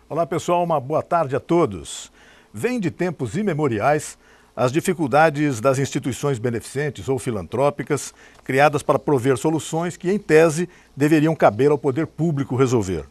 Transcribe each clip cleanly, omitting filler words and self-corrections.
Olá pessoal, uma boa tarde a todos. Vem de tempos imemoriais as dificuldades das instituições beneficentes ou filantrópicas criadas para prover soluções que, em tese, deveriam caber ao poder público resolver.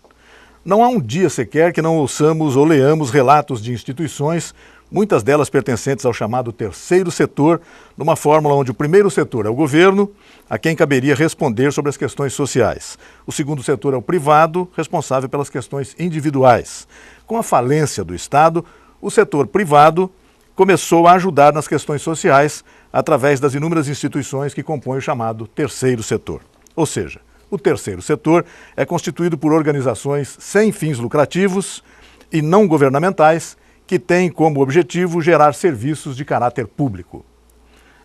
Não há um dia sequer que não ouçamos ou leamos relatos de instituições, muitas delas pertencentes ao chamado terceiro setor, numa fórmula onde o primeiro setor é o governo, a quem caberia responder sobre as questões sociais. O segundo setor é o privado, responsável pelas questões individuais. Com a falência do Estado, o setor privado começou a ajudar nas questões sociais através das inúmeras instituições que compõem o chamado terceiro setor. Ou seja, o terceiro setor é constituído por organizações sem fins lucrativos e não governamentais que têm como objetivo gerar serviços de caráter público.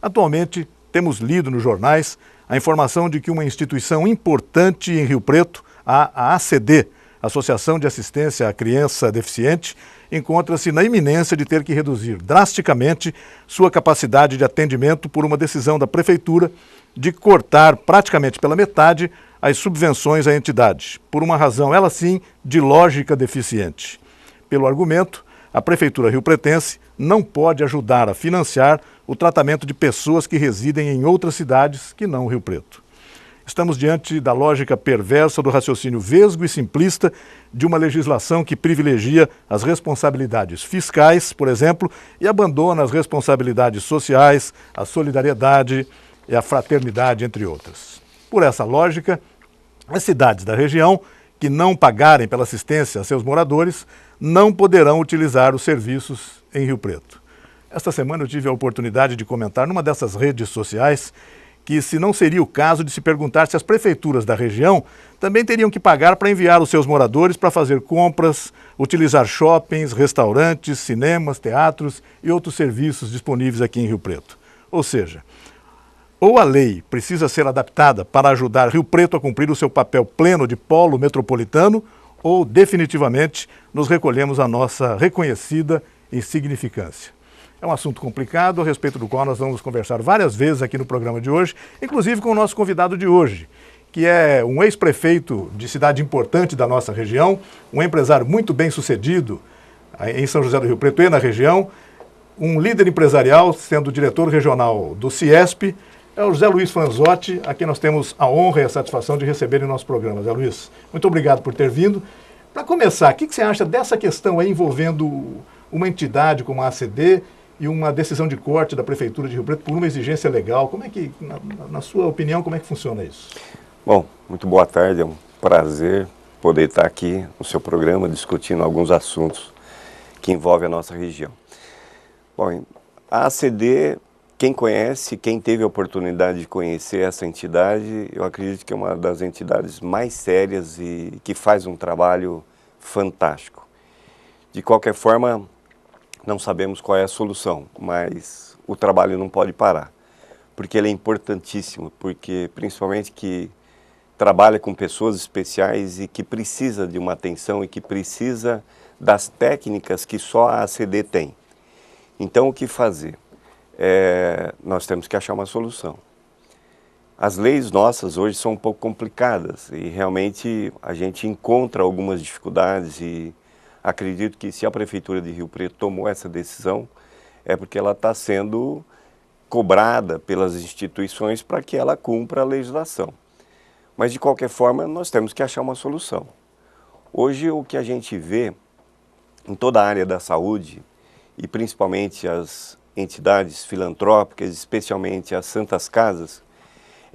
Atualmente, temos lido nos jornais a informação de que uma instituição importante em Rio Preto, a ACD, Associação de Assistência à Criança Deficiente, encontra-se na iminência de ter que reduzir drasticamente sua capacidade de atendimento por uma decisão da Prefeitura de cortar praticamente pela metade as subvenções à entidade, por uma razão, ela sim, de lógica deficiente. Pelo argumento, a Prefeitura riopretense não pode ajudar a financiar o tratamento de pessoas que residem em outras cidades que não Rio Preto. Estamos diante da lógica perversa do raciocínio vesgo e simplista de uma legislação que privilegia as responsabilidades fiscais, por exemplo, e abandona as responsabilidades sociais, a solidariedade e a fraternidade, entre outras. Por essa lógica, as cidades da região que não pagarem pela assistência a seus moradores não poderão utilizar os serviços em Rio Preto. Esta semana eu tive a oportunidade de comentar numa dessas redes sociais que se não seria o caso de se perguntar se as prefeituras da região também teriam que pagar para enviar os seus moradores para fazer compras, utilizar shoppings, restaurantes, cinemas, teatros e outros serviços disponíveis aqui em Rio Preto. Ou seja, ou a lei precisa ser adaptada para ajudar Rio Preto a cumprir o seu papel pleno de polo metropolitano, ou definitivamente nos recolhemos à nossa reconhecida insignificância. É um assunto complicado, a respeito do qual nós vamos conversar várias vezes aqui no programa de hoje, inclusive com o nosso convidado de hoje, que é um ex-prefeito de cidade importante da nossa região, um empresário muito bem sucedido em São José do Rio Preto e na região, um líder empresarial, sendo diretor regional do Ciesp, é o José Luiz Franzotti, a quem nós temos a honra e a satisfação de receber em nosso programa. José Luiz, muito obrigado por ter vindo. Para começar, o que você acha dessa questão aí envolvendo uma entidade como a ACD e uma decisão de corte da Prefeitura de Rio Preto por uma exigência legal? Como é que, na sua opinião, como é que funciona isso? Bom, muito boa tarde, é um prazer poder estar aqui no seu programa discutindo alguns assuntos que envolvem a nossa região. Bom, a ACD, quem conhece, quem teve a oportunidade de conhecer essa entidade, eu acredito que é uma das entidades mais sérias e que faz um trabalho fantástico. De qualquer forma, não sabemos qual é a solução, mas o trabalho não pode parar, porque ele é importantíssimo, porque principalmente que trabalha com pessoas especiais e que precisa de uma atenção e que precisa das técnicas que só a ACD tem. Então, o que fazer? Nós temos que achar uma solução. As leis nossas hoje são um pouco complicadas e realmente a gente encontra algumas dificuldades e acredito que se a Prefeitura de Rio Preto tomou essa decisão, é porque ela está sendo cobrada pelas instituições para que ela cumpra a legislação. Mas, de qualquer forma, nós temos que achar uma solução. Hoje, o que a gente vê em toda a área da saúde, e principalmente as entidades filantrópicas, especialmente as Santas Casas,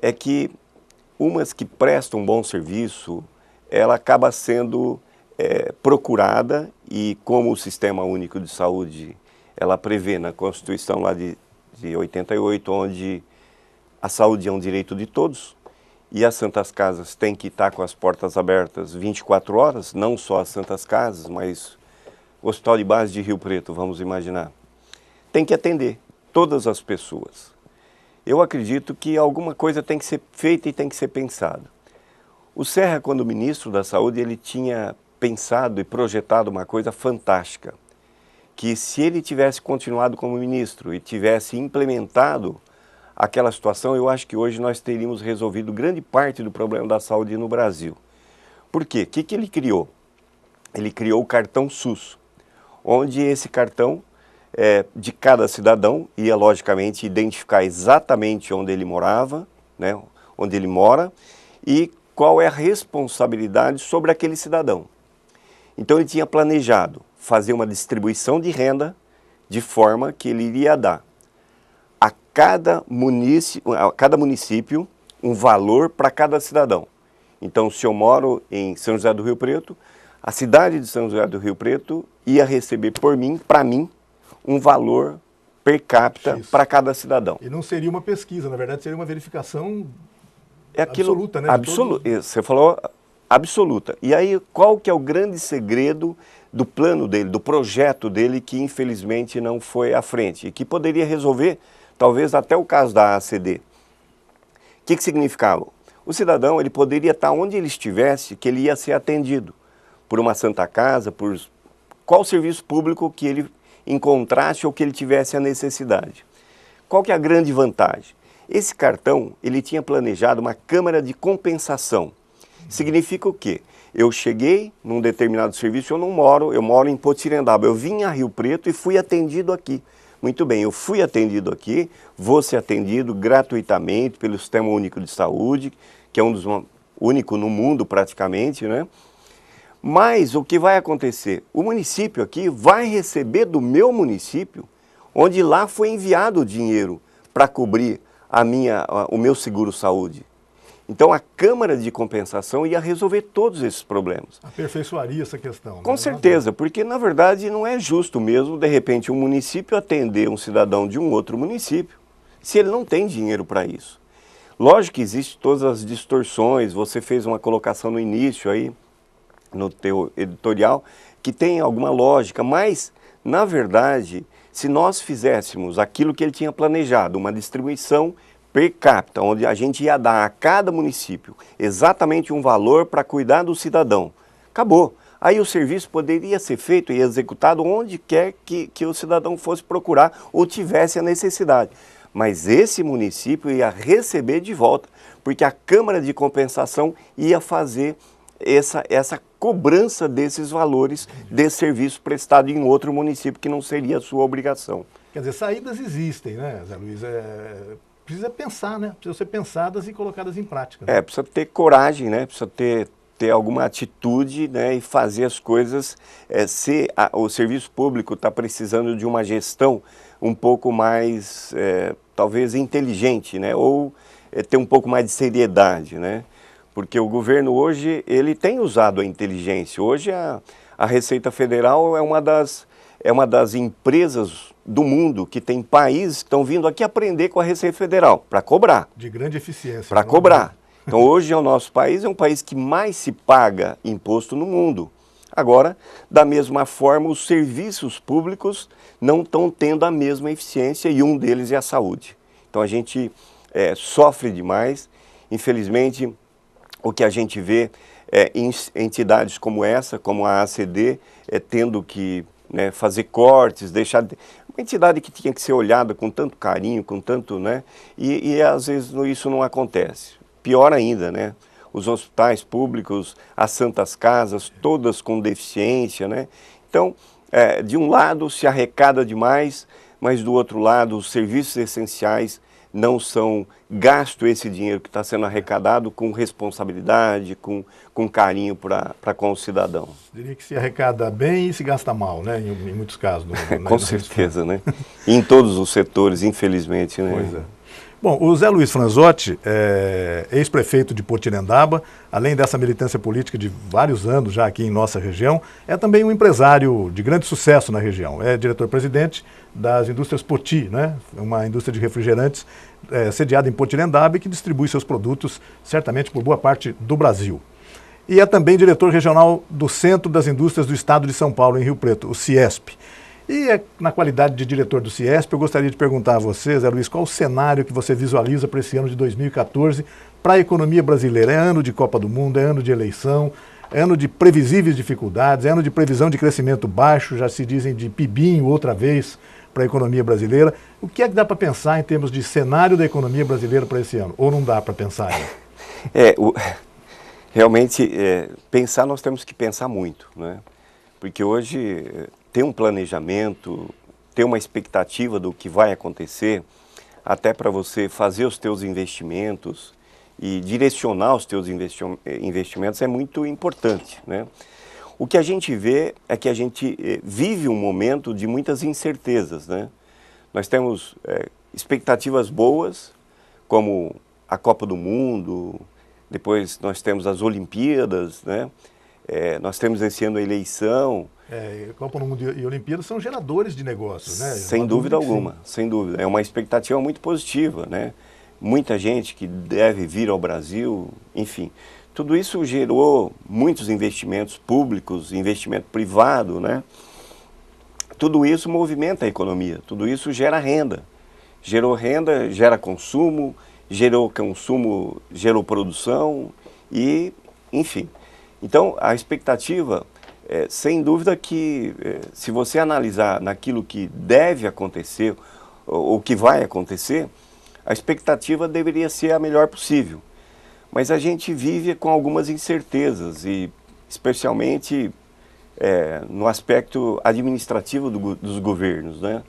é que umas que prestam um bom serviço, ela acaba sendo procurada e como o Sistema Único de Saúde, ela prevê na Constituição lá de 88, onde a saúde é um direito de todos e as Santas Casas têm que estar com as portas abertas 24 horas, não só as Santas Casas, mas o Hospital de Base de Rio Preto, vamos imaginar, tem que atender todas as pessoas. Eu acredito que alguma coisa tem que ser feita e tem que ser pensada. O Serra, quando ministro da Saúde, ele tinha pensado e projetado uma coisa fantástica, que se ele tivesse continuado como ministro e tivesse implementado aquela situação, eu acho que hoje nós teríamos resolvido grande parte do problema da saúde no Brasil. Por quê? O que ele criou? ele criou o cartão SUS, onde esse cartão de cada cidadão ia, logicamente, identificar exatamente onde ele morava, né, onde ele mora, e qual é a responsabilidade sobre aquele cidadão. Então ele tinha planejado fazer uma distribuição de renda de forma que ele iria dar a cada município um valor para cada cidadão. Então, se eu moro em São José do Rio Preto, a cidade de São José do Rio Preto ia receber para mim, um valor per capita para cada cidadão. E não seria uma pesquisa, na verdade seria uma verificação absoluta, né? Você falou absoluta. E aí, qual que é o grande segredo do plano dele, do projeto dele, que infelizmente não foi à frente e que poderia resolver, talvez, até o caso da ACD? O que significava? O cidadão, ele poderia estar onde ele estivesse, que ele ia ser atendido por uma Santa Casa, por qual serviço público que ele encontrasse ou que ele tivesse a necessidade. Qual que é a grande vantagem? Esse cartão, ele tinha planejado uma câmara de compensação. Significa o quê? Eu cheguei num determinado serviço, eu moro em Potirendaba, eu vim a Rio Preto e fui atendido aqui. Muito bem, eu fui atendido aqui, vou ser atendido gratuitamente pelo Sistema Único de Saúde, que é um dos únicos no mundo praticamente, né? Mas o que vai acontecer? O município aqui vai receber do meu município, onde lá foi enviado o dinheiro para cobrir o meu seguro-saúde. Então a Câmara de Compensação ia resolver todos esses problemas. Aperfeiçoaria essa questão. Com certeza, porque na verdade não é justo mesmo, de repente, um município atender um cidadão de um outro município, se ele não tem dinheiro para isso. Lógico que existem todas as distorções, você fez uma colocação no início aí, no teu editorial, que tem alguma lógica, mas, na verdade, se nós fizéssemos aquilo que ele tinha planejado, uma distribuição per capita, onde a gente ia dar a cada município exatamente um valor para cuidar do cidadão, acabou. Aí o serviço poderia ser feito e executado onde quer que o cidadão fosse procurar ou tivesse a necessidade. Mas esse município ia receber de volta, porque a Câmara de Compensação ia fazer essa cobrança desses valores desse serviço prestado em outro município, que não seria a sua obrigação. Quer dizer, saídas existem, né, Zé Luiz? Precisa pensar, né? Precisam ser pensadas e colocadas em prática. Né? Precisa ter coragem, né? Precisa ter alguma atitude, né? E fazer as coisas. Se o serviço público está precisando de uma gestão um pouco mais, talvez, inteligente, né? Ou ter um pouco mais de seriedade, né? Porque o governo hoje, ele tem usado a inteligência. Hoje a Receita Federal é uma das empresas do mundo que tem países que estão vindo aqui aprender com a Receita Federal, para cobrar. De grande eficiência. Para cobrar. Então hoje o nosso país é um país que mais se paga imposto no mundo. Agora, da mesma forma, os serviços públicos não estão tendo a mesma eficiência e um deles é a saúde. Então a gente sofre demais, infelizmente. O que a gente vê em entidades como essa, como a ACD, tendo que fazer cortes, deixar... Uma entidade que tinha que ser olhada com tanto carinho, com tanto... né? E às vezes isso não acontece. Pior ainda, né? Os hospitais públicos, as santas casas, todas com deficiência, né? Então, de um lado se arrecada demais, mas do outro lado os serviços essenciais não são gasto esse dinheiro que está sendo arrecadado com responsabilidade, com carinho para com o cidadão. Diria que se arrecada bem e se gasta mal, né? Em muitos casos. Com certeza, né? Em todos os setores, infelizmente, né? Pois é. Bom, o Zé Luiz Franzotti, ex-prefeito de Potirendaba, além dessa militância política de vários anos já aqui em nossa região, é também um empresário de grande sucesso na região. É diretor-presidente das indústrias Poti, né? Uma indústria de refrigerantes sediada em Potirendaba e que distribui seus produtos certamente por boa parte do Brasil. E é também diretor regional do Centro das Indústrias do Estado de São Paulo, em Rio Preto, o CIESP. E na qualidade de diretor do CIESP, eu gostaria de perguntar a você, Zé Luiz, qual o cenário que você visualiza para esse ano de 2014 para a economia brasileira? É ano de Copa do Mundo, é ano de eleição, é ano de previsíveis dificuldades, é ano de previsão de crescimento baixo, já se dizem de pibinho outra vez para a economia brasileira. O que é que dá para pensar em termos de cenário da economia brasileira para esse ano? Ou não dá para pensar ainda? Realmente, pensar nós temos que pensar muito, né? porque hoje ter um planejamento, ter uma expectativa do que vai acontecer, até para você fazer os teus investimentos e direcionar os teus investimentos é muito importante, né? O que a gente vê é que a gente vive um momento de muitas incertezas, né? Nós temos expectativas boas, como a Copa do Mundo, depois nós temos as Olimpíadas, né? Nós temos esse ano a eleição. Copa do Mundo e Olimpíadas são geradores de negócios, né? Sem dúvida alguma, sem dúvida. É uma expectativa muito positiva, né? Muita gente que deve vir ao Brasil, enfim. Tudo isso gerou muitos investimentos públicos, investimento privado, né? Tudo isso movimenta a economia, tudo isso gera renda. Gerou renda, gera consumo, gerou produção e, enfim. Então, a expectativa, sem dúvida que, se você analisar naquilo que deve acontecer, ou que vai acontecer, a expectativa deveria ser a melhor possível. Mas a gente vive com algumas incertezas, e especialmente no aspecto administrativo dos governos, né?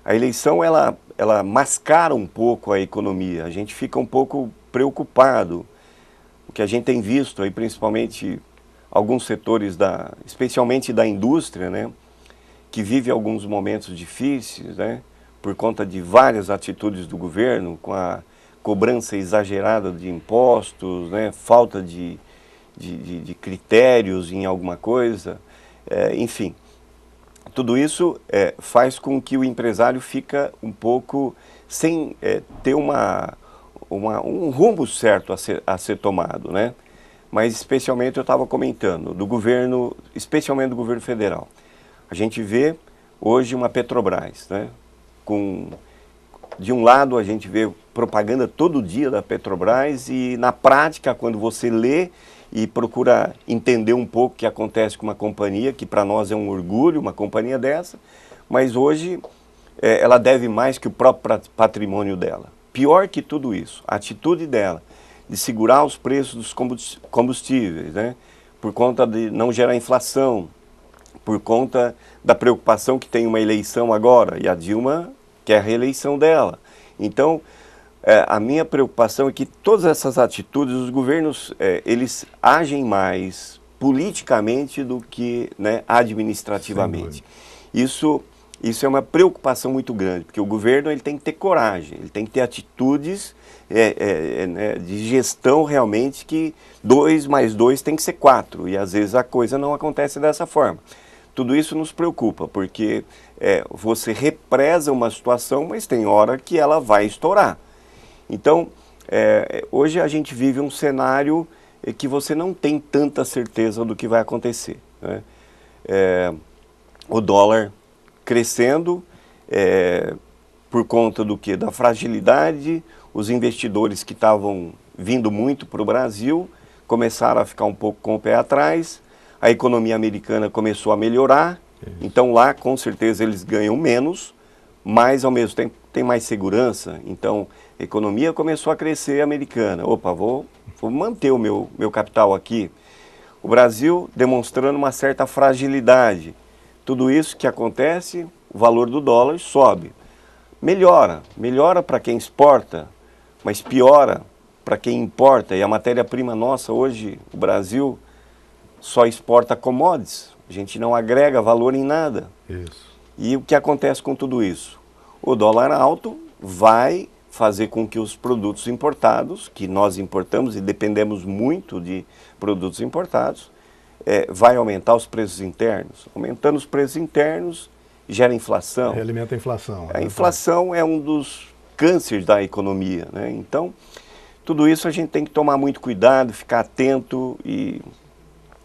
A eleição, ela mascara um pouco a economia, a gente fica um pouco preocupado. O que a gente tem visto aí, principalmente alguns setores, especialmente da indústria, né, que vive alguns momentos difíceis, né, por conta de várias atitudes do governo, com a cobrança exagerada de impostos, né, falta de critérios em alguma coisa, enfim. Tudo isso faz com que o empresário fica um pouco sem ter um rumo certo a ser tomado, né? Mas especialmente eu estava comentando do governo, especialmente do governo federal. A gente vê hoje uma Petrobras, né? De um lado a gente vê propaganda todo dia da Petrobras e na prática, quando você lê e procura entender um pouco o que acontece com uma companhia, que para nós é um orgulho, uma companhia dessa, mas hoje ela deve mais que o próprio patrimônio dela. Pior que tudo isso, a atitude dela de segurar os preços dos combustíveis, né, por conta de não gerar inflação, por conta da preocupação que tem uma eleição agora, e a Dilma quer a reeleição dela. Então, a minha preocupação é que todas essas atitudes, os governos, eles agem mais politicamente do que, né, administrativamente. Isso é uma preocupação muito grande, porque o governo ele tem que ter coragem, ele tem que ter atitudes de gestão realmente que 2 mais 2 tem que ser 4, e às vezes a coisa não acontece dessa forma. Tudo isso nos preocupa, porque você represa uma situação, mas tem hora que ela vai estourar. Então, hoje a gente vive um cenário que você não tem tanta certeza do que vai acontecer, né? O dólar crescendo por conta do quê? Da fragilidade, os investidores que estavam vindo muito para o Brasil começaram a ficar um pouco com o pé atrás, a economia americana começou a melhorar, então lá com certeza eles ganham menos, mas ao mesmo tempo tem mais segurança, então a economia começou a crescer americana. Opa, vou manter o meu capital aqui. O Brasil demonstrando uma certa fragilidade. Tudo isso que acontece, o valor do dólar sobe. Melhora para quem exporta, mas piora para quem importa. E a matéria-prima nossa hoje, o Brasil só exporta commodities. A gente não agrega valor em nada. Isso. E o que acontece com tudo isso? O dólar alto vai fazer com que os produtos importados, que nós importamos e dependemos muito de produtos importados, vai aumentar os preços internos. Aumentando os preços internos, gera inflação. Alimenta a inflação. A inflação é um dos cânceres da economia, né? Então, tudo isso a gente tem que tomar muito cuidado, ficar atento, e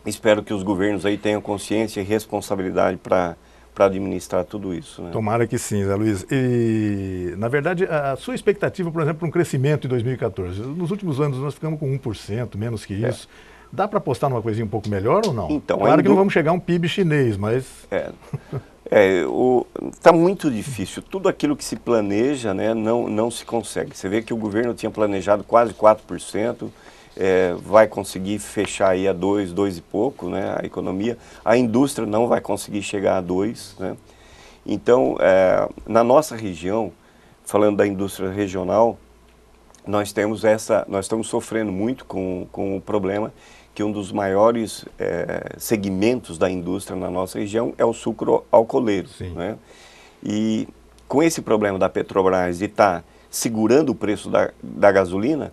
espero que os governos aí tenham consciência e responsabilidade para administrar tudo isso, né? Tomara que sim, Zé Luiz. E, na verdade, a sua expectativa, por exemplo, para um crescimento em 2014? Nos últimos anos nós ficamos com 1%, menos que isso. Dá para apostar numa coisinha um pouco melhor ou não? Então, claro que não vamos chegar a um PIB chinês, mas... Está muito difícil. Tudo aquilo que se planeja, né, não se consegue. Você vê que o governo tinha planejado quase 4%, vai conseguir fechar aí a 2, 2 e pouco, né, a economia. A indústria não vai conseguir chegar a 2, né. Então, na nossa região, falando da indústria regional, nós estamos sofrendo muito com o problema que um dos maiores segmentos da indústria na nossa região é o sucro alcooleiro, né? E com esse problema da Petrobras de estar segurando o preço da gasolina,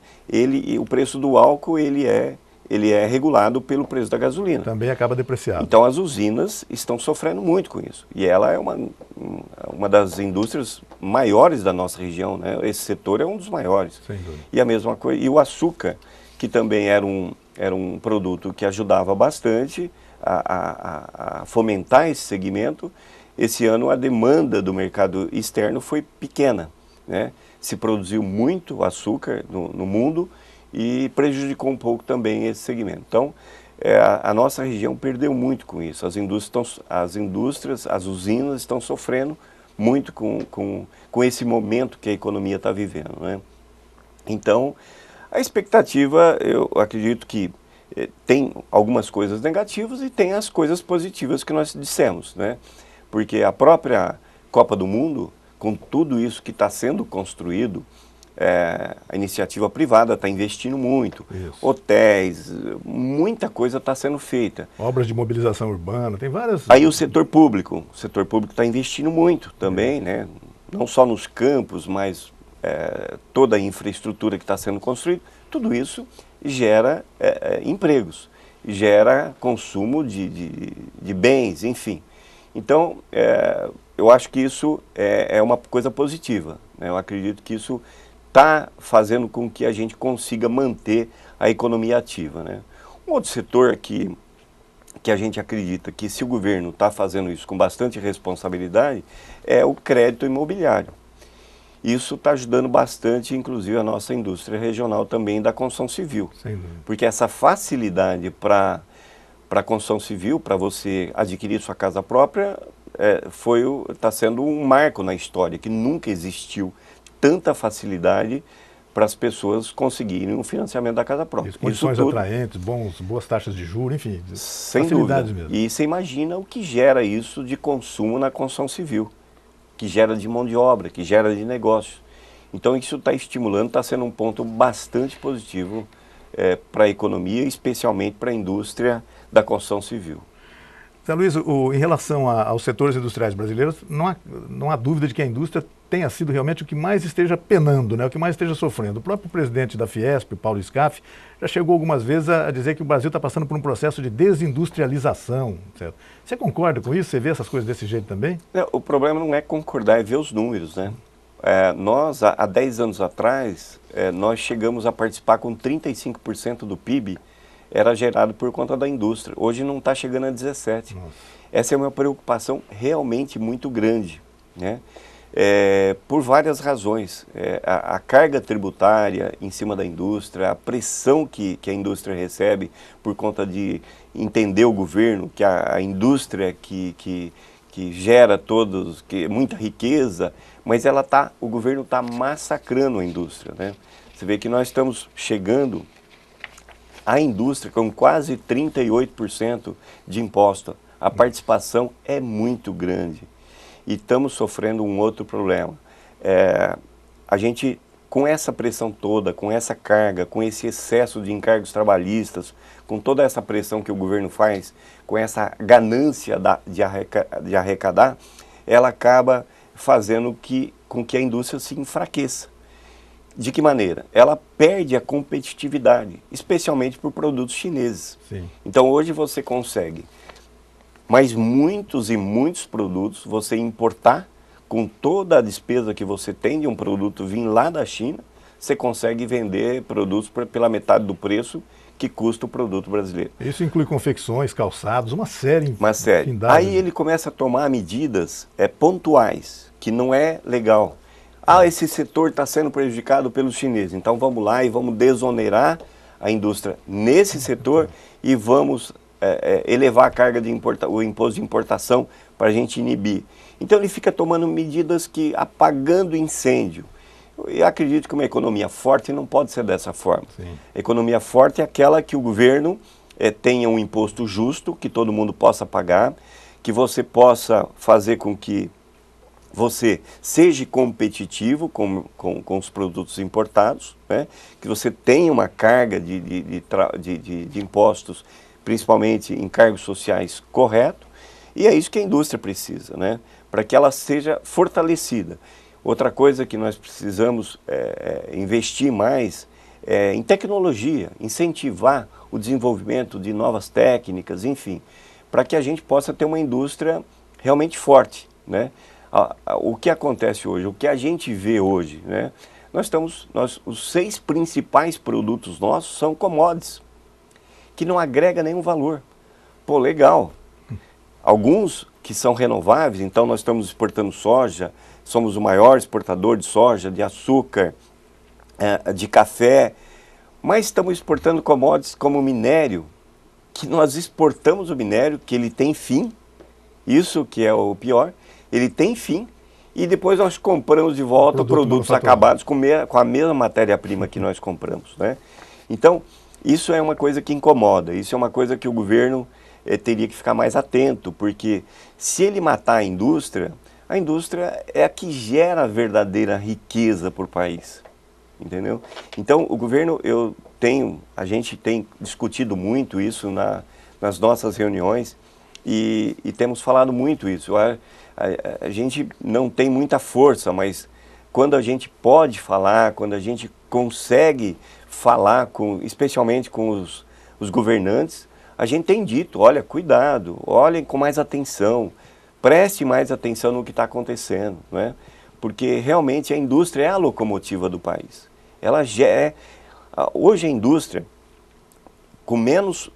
o preço do álcool ele é regulado pelo preço da gasolina. Também acaba depreciado. Então as usinas estão sofrendo muito com isso. E ela é uma das indústrias maiores da nossa região, né? Esse setor é um dos maiores. Sem dúvida. E a mesma coisa, e o açúcar, que também era um produto que ajudava bastante a fomentar esse segmento. Esse ano a demanda do mercado externo foi pequena, né? Se produziu muito açúcar no mundo e prejudicou um pouco também esse segmento. Então, a nossa região perdeu muito com isso. As indústrias, as usinas estão sofrendo muito com esse momento que a economia está vivendo, né? Então, a expectativa, eu acredito que tem algumas coisas negativas e tem as coisas positivas que nós dissemos, né? Porque a própria Copa do Mundo, com tudo isso que está sendo construído, a iniciativa privada está investindo muito. Isso. Hotéis, muita coisa está sendo feita. Obras de mobilização urbana, tem várias... Aí o setor público está investindo muito também, né? Não só nos campos, mas toda a infraestrutura que está sendo construída. Tudo isso gera empregos, gera consumo de bens, enfim. Então, eu acho que isso é uma coisa positiva, né? Eu acredito que isso está fazendo com que a gente consiga manter a economia ativa, né? Um outro setor que a gente acredita que, se o governo está fazendo isso com bastante responsabilidade, é o crédito imobiliário. Isso está ajudando bastante, inclusive, a nossa indústria regional também da construção civil. Sem dúvida. Porque essa facilidade para a construção civil, para você adquirir sua casa própria, está sendo um marco na história, que nunca existiu tanta facilidade para as pessoas conseguirem um financiamento da casa própria. Isso, condições atraentes, boas taxas de juros, enfim, sem facilidades dúvida. mesmo. E você imagina o que gera isso de consumo na construção civil, que gera de mão de obra, que gera de negócio. Então isso está estimulando, está sendo um ponto bastante positivo para a economia, especialmente para a indústria da construção civil. Zé Luiz, em relação aos setores industriais brasileiros, não há dúvida de que a indústria tenha sido realmente o que mais esteja penando, né? O que mais esteja sofrendo. O próprio presidente da Fiesp, Paulo Scaff, já chegou algumas vezes a dizer que o Brasil está passando por um processo de desindustrialização, certo? Você concorda com isso? Você vê essas coisas desse jeito também? O problema não é concordar, é ver os números, né? Nós, há 10 anos atrás, nós chegamos a participar com 35% do PIB, era gerado por conta da indústria. Hoje não está chegando a 17%. Nossa. Essa é uma preocupação realmente muito grande, né? Por várias razões. A carga tributária em cima da indústria, a pressão que a indústria recebe por conta de entender o governo, que a indústria que gera muita riqueza, mas o governo está massacrando a indústria, né? Você vê que nós estamos chegando à indústria com quase 38% de imposto. A participação é muito grande. E estamos sofrendo um outro problema. A gente, com essa pressão toda, com essa carga, com esse excesso de encargos trabalhistas, com toda essa pressão que o governo faz, com essa ganância de arrecadar, ela acaba fazendo com que a indústria se enfraqueça. De que maneira? Ela perde a competitividade, especialmente por produtos chineses. Sim. Então hoje você consegue, mas muitos e muitos produtos você importar, com toda a despesa que você tem de um produto vir lá da China, você consegue vender produtos pela metade do preço que custa o produto brasileiro. Isso inclui confecções, calçados, uma série. Uma série. Aí ele começa a tomar medidas pontuais, que não é legal. Esse setor está sendo prejudicado pelos chineses, então vamos lá e vamos desonerar a indústria nesse setor e vamos elevar a carga o imposto de importação para a gente inibir. Então ele fica tomando medidas apagando incêndio. Eu acredito que uma economia forte não pode ser dessa forma. Sim. A economia forte é aquela que o governo tenha um imposto justo, que todo mundo possa pagar, que você possa fazer com que você seja competitivo com os produtos importados, né? Que você tenha uma carga de impostos, principalmente em cargos sociais, correto, e é isso que a indústria precisa, né? Para que ela seja fortalecida. Outra coisa que nós precisamos investir mais é em tecnologia, incentivar o desenvolvimento de novas técnicas, enfim, para que a gente possa ter uma indústria realmente forte, né? O que acontece hoje, o que a gente vê hoje, né? Os 6 principais produtos nossos são commodities, que não agrega nenhum valor. Pô, legal. Alguns que são renováveis, então nós estamos exportando soja, somos o maior exportador de soja, de açúcar, de café, mas estamos exportando commodities como minério, que nós exportamos o minério, que ele tem fim, isso que é o pior, ele tem fim, e depois nós compramos de volta produtos acabados com a mesma matéria-prima que nós compramos, né? Então, isso é uma coisa que incomoda, isso é uma coisa que o governo teria que ficar mais atento, porque se ele matar a indústria é a que gera a verdadeira riqueza para o país, entendeu? Então, o governo, a gente tem discutido muito isso nas nossas reuniões e temos falado muito isso. A gente não tem muita força, mas quando a gente pode falar, quando a gente consegue falar, especialmente com os governantes, a gente tem dito, olha, cuidado, olhem com mais atenção, preste mais atenção no que está acontecendo, né? Porque realmente a indústria é a locomotiva do país. Hoje a indústria, com menos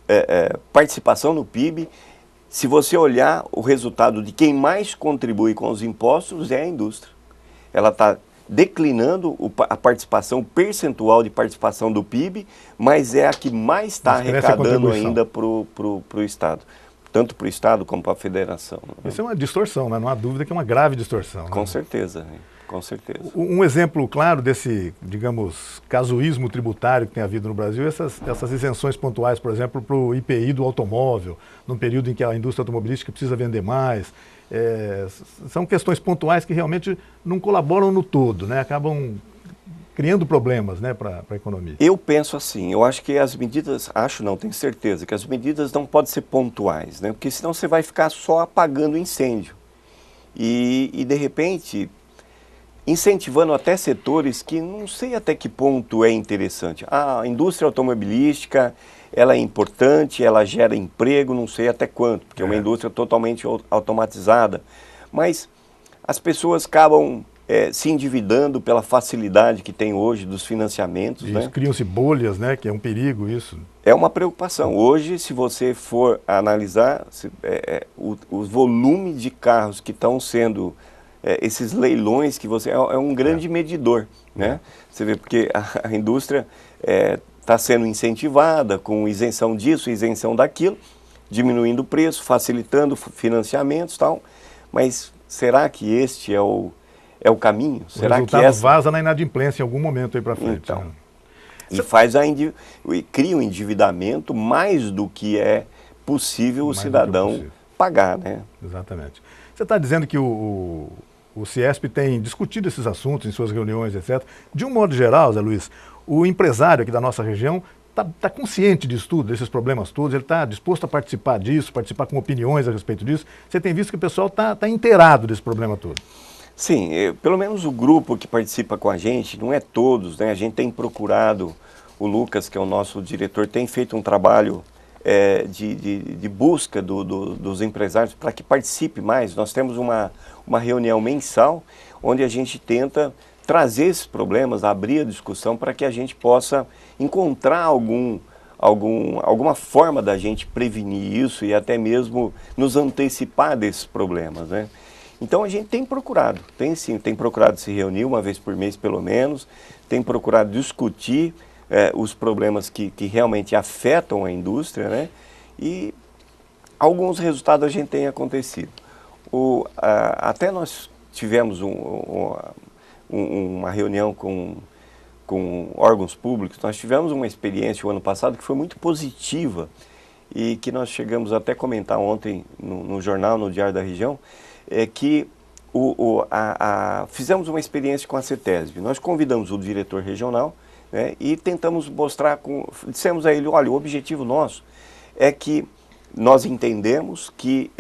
participação no PIB, se você olhar o resultado de quem mais contribui com os impostos é a indústria. Ela está declinando a participação, o percentual de participação do PIB, mas é a que mais está arrecadando ainda para o Estado. Tanto para o Estado como para a federação. Isso é uma distorção, né? Não há dúvida que é uma grave distorção. Com certeza, com certeza. Um exemplo claro desse, digamos, casuísmo tributário que tem havido no Brasil é essas isenções pontuais, por exemplo, para o IPI do automóvel, num período em que a indústria automobilística precisa vender mais. São questões pontuais que realmente não colaboram no todo, né? Acabam criando problemas, né, para a economia. Eu penso assim, eu acho que as medidas, tenho certeza, que as medidas não podem ser pontuais, né? Porque senão você vai ficar só apagando o incêndio. E de repente, incentivando até setores que não sei até que ponto é interessante. A indústria automobilística, ela é importante, ela gera emprego, não sei até quanto, porque é uma indústria totalmente automatizada. Mas as pessoas acabam se endividando pela facilidade que tem hoje dos financiamentos. Isso, né? Criam-se bolhas, né? Que é um perigo isso. É uma preocupação. Hoje, se você for analisar o volume de carros que estão sendo, esses leilões que você... É um grande medidor, né? Você vê, porque a indústria está sendo incentivada com isenção disso, isenção daquilo, diminuindo o preço, facilitando financiamentos e tal, mas será que este é o caminho? Será que vaza na inadimplência em algum momento aí para frente? Então, né? E cria um endividamento mais do que é possível o cidadão pagar, né? Exatamente. Você está dizendo que o CIESP tem discutido esses assuntos em suas reuniões, etc. De um modo geral, Zé Luiz, o empresário aqui da nossa região está consciente disso tudo, desses problemas todos, ele está disposto a participar disso, participar com opiniões a respeito disso. Você tem visto que o pessoal está inteirado desse problema todo? Sim, pelo menos o grupo que participa com a gente, não é todos, né? A gente tem procurado, o Lucas, que é o nosso diretor, tem feito um trabalho de busca dos empresários para que participe mais. Nós temos uma reunião mensal onde a gente tenta trazer esses problemas, abrir a discussão para que a gente possa encontrar alguma forma da gente prevenir isso e até mesmo nos antecipar desses problemas, né? Então a gente tem procurado, tem procurado se reunir uma vez por mês pelo menos, tem procurado discutir os problemas que realmente afetam a indústria, né? E alguns resultados a gente tem acontecido. Até nós tivemos uma reunião com órgãos públicos. Nós tivemos uma experiência o ano passado que foi muito positiva e que nós chegamos até a comentar ontem no jornal, no Diário da Região, é que fizemos uma experiência com a CETESB. Nós convidamos o diretor regional, né, e tentamos mostrar, dissemos a ele, olha, o objetivo nosso é que nós entendemos que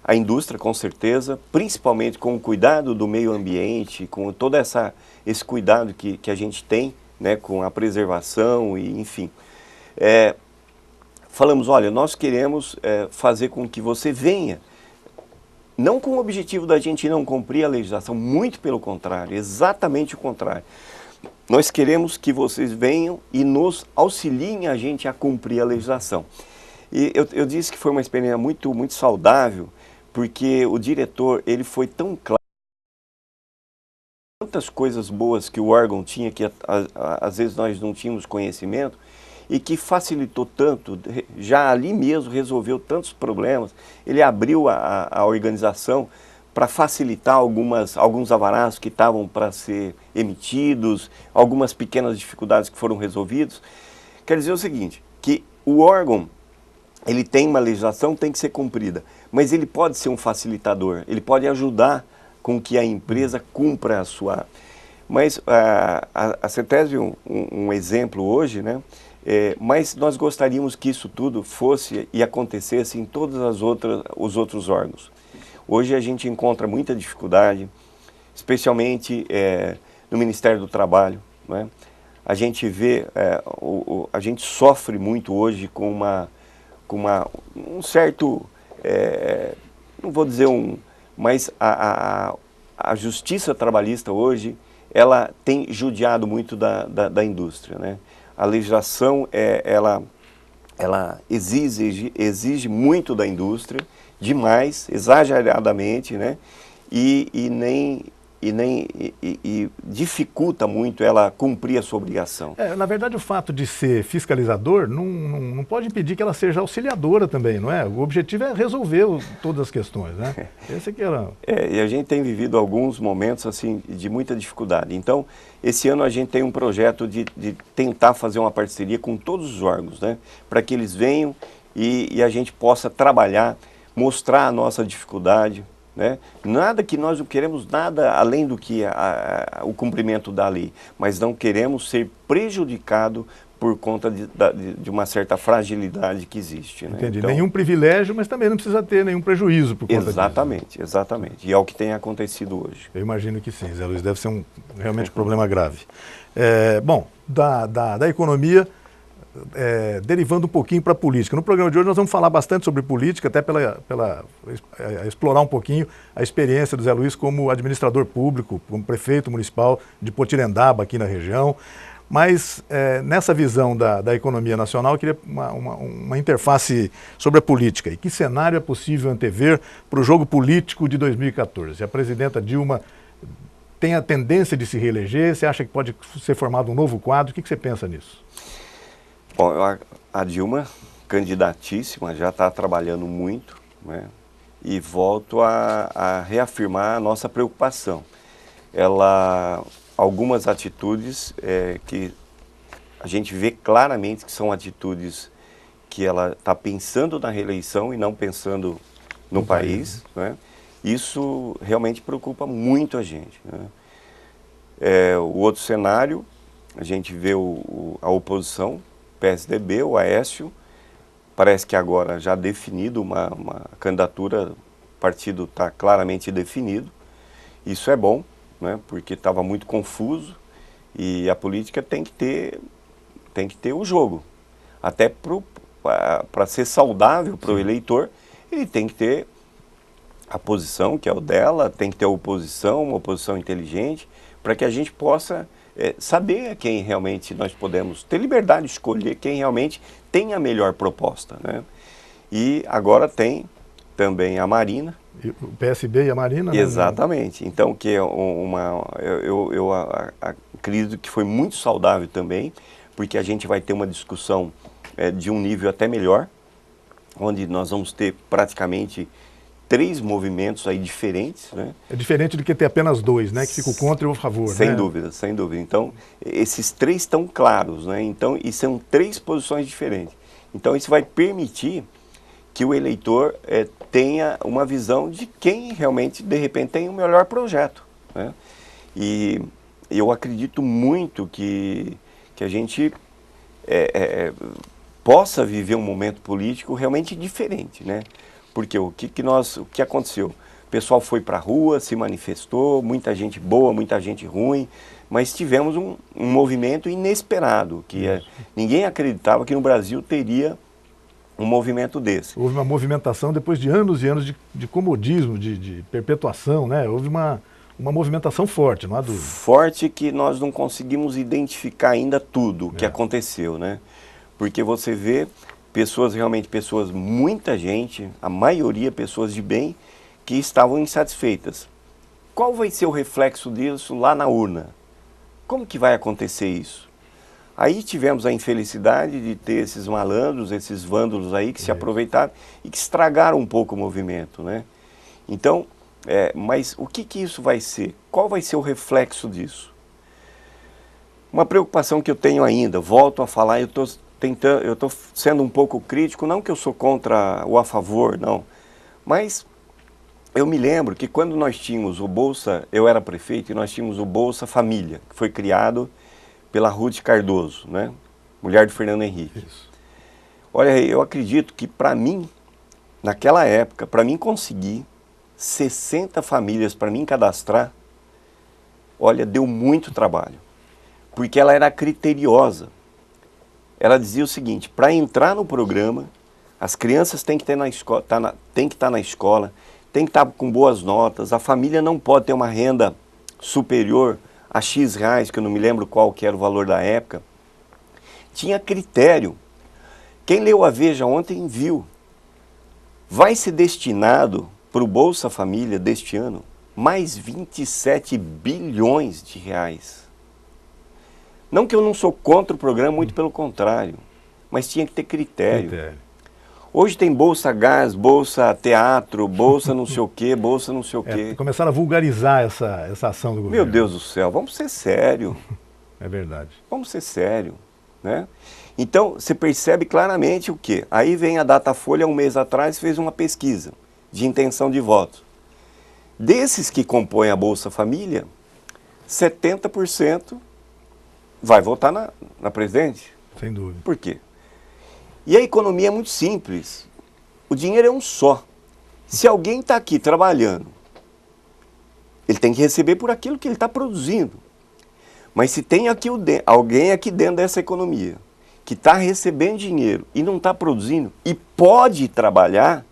a indústria, com certeza, principalmente com o cuidado do meio ambiente, com todo esse cuidado que a gente tem, né, com a preservação e enfim. Falamos, olha, nós queremos fazer com que você venha, não com o objetivo da gente não cumprir a legislação, muito pelo contrário, exatamente o contrário. Nós queremos que vocês venham e nos auxiliem a gente a cumprir a legislação. E eu disse que foi uma experiência muito, muito saudável, porque o diretor, ele foi tão claro, tantas coisas boas que o órgão tinha, que às vezes nós não tínhamos conhecimento, e que facilitou tanto, já ali mesmo resolveu tantos problemas. Ele abriu a organização para facilitar alguns alvarás que estavam para ser emitidos, algumas pequenas dificuldades que foram resolvidas. Quer dizer o seguinte, que o órgão, ele tem uma legislação, tem que ser cumprida, mas ele pode ser um facilitador, ele pode ajudar com que a empresa cumpra a sua... Mas a CETESB, um exemplo hoje, né? Mas nós gostaríamos que isso tudo fosse e acontecesse em todos os outros órgãos. Hoje a gente encontra muita dificuldade, especialmente no Ministério do Trabalho, né? A gente vê, a gente sofre muito hoje com um certo, não vou dizer mas a justiça trabalhista hoje, ela tem judiado muito da indústria, né? A legislação, ela exige muito da indústria, demais, exageradamente, né? E dificulta muito ela cumprir a sua obrigação. Na verdade, o fato de ser fiscalizador não pode impedir que ela seja auxiliadora também, não é? O objetivo é resolver todas as questões, né? Esse aqui era... E a gente tem vivido alguns momentos assim de muita dificuldade. Então, esse ano a gente tem um projeto de tentar fazer uma parceria com todos os órgãos, né? Para que eles venham e a gente possa trabalhar, mostrar a nossa dificuldade, né? Nada que nós não queremos nada além do que o cumprimento da lei, mas não queremos ser prejudicado por conta de uma certa fragilidade que existe, né? Entendi. Então, nenhum privilégio, mas também não precisa ter nenhum prejuízo por conta exatamente, disso. Exatamente. E é o que tem acontecido hoje. Eu imagino que sim, Zé Luiz, deve ser realmente um problema grave. Bom, da economia, derivando um pouquinho para a política. No programa de hoje nós vamos falar bastante sobre política, até explorar um pouquinho a experiência do Zé Luiz como administrador público, como prefeito municipal de Potirendaba, aqui na região. Mas nessa visão da economia nacional, eu queria uma interface sobre a política. E que cenário é possível antever para o jogo político de 2014? A presidenta Dilma tem a tendência de se reeleger? Você acha que pode ser formado um novo quadro? O que você pensa nisso? Bom, a Dilma, candidatíssima, já está trabalhando muito, né? E volto a reafirmar a nossa preocupação. Algumas atitudes que a gente vê claramente que são atitudes que ela está pensando na reeleição e não pensando no país, né? Isso realmente preocupa muito a gente, né? O outro cenário, a gente vê a oposição, PSDB, o Aécio, parece que agora já definido uma candidatura, o partido está claramente definido, isso é bom, né, porque estava muito confuso e a política tem que ter o jogo. Até para ser saudável para o eleitor, ele tem que ter a posição, que é o dela, tem que ter a oposição, uma oposição inteligente, para que a gente possa saber quem realmente nós podemos ter liberdade de escolher, quem realmente tem a melhor proposta, né? E agora tem também a Marina. O PSB e a Marina? Exatamente. Né? Então, que é eu acredito que foi muito saudável também, porque a gente vai ter uma discussão de um nível até melhor, onde nós vamos ter praticamente 3 movimentos aí diferentes, né? É diferente do que ter apenas 2, né? Que fica o contra e o favor, Sem né? dúvida, sem dúvida. Então, esses 3 estão claros, né? Então, e são 3 posições diferentes. Então, isso vai permitir que o eleitor tenha uma visão de quem realmente, de repente, tem o melhor projeto, né? E eu acredito muito que a gente possa viver um momento político realmente diferente, né? Porque o que aconteceu? O pessoal foi para a rua, se manifestou, muita gente boa, muita gente ruim, mas tivemos um movimento inesperado, ninguém acreditava que no Brasil teria um movimento desse. Houve uma movimentação depois de anos e anos de comodismo, de perpetuação, né? Houve uma movimentação forte, não há dúvida. Forte, que nós não conseguimos identificar ainda tudo o que aconteceu, né? Porque você vê muita gente, a maioria pessoas de bem, que estavam insatisfeitas. Qual vai ser o reflexo disso lá na urna? Como que vai acontecer isso? Aí tivemos a infelicidade de ter esses malandros, esses vândalos aí que se aproveitaram e que estragaram um pouco o movimento, né? Então, mas o que isso vai ser? Qual vai ser o reflexo disso? Uma preocupação que eu tenho ainda, volto a falar, eu estou sendo um pouco crítico, não que eu sou contra ou a favor, não, mas eu me lembro que quando nós tínhamos o Bolsa, eu era prefeito e nós tínhamos o Bolsa Família, que foi criado pela Ruth Cardoso, né? Mulher de Fernando Henrique. Isso. Olha, eu acredito que para mim, naquela época, para mim conseguir 60 famílias para mim cadastrar, olha, deu muito trabalho, porque ela era criteriosa. Ela dizia o seguinte: para entrar no programa, as crianças têm que ter tem que estar na escola, tem que estar com boas notas, a família não pode ter uma renda superior a X reais, que eu não me lembro qual que era o valor da época. Tinha critério. Quem leu a Veja ontem viu. Vai ser destinado para o Bolsa Família deste ano mais 27 bilhões de reais. Não que eu não sou contra o programa, muito pelo contrário, mas tinha que ter critério. Hoje tem Bolsa Gás, Bolsa Teatro, Bolsa não sei o quê, Bolsa não sei o quê. Começaram a vulgarizar essa ação do governo. Meu Deus do céu, vamos ser sério. É verdade. Vamos ser sério, né? Então, você percebe claramente o quê? Aí vem a Datafolha, um mês atrás, fez uma pesquisa de intenção de voto. Desses que compõem a Bolsa Família, 70% vai votar na presidente. Sem dúvida. Por quê? E a economia é muito simples. O dinheiro é um só. Se alguém está aqui trabalhando, ele tem que receber por aquilo que ele está produzindo. Mas se tem alguém aqui dentro dessa economia que está recebendo dinheiro e não está produzindo e pode trabalhar,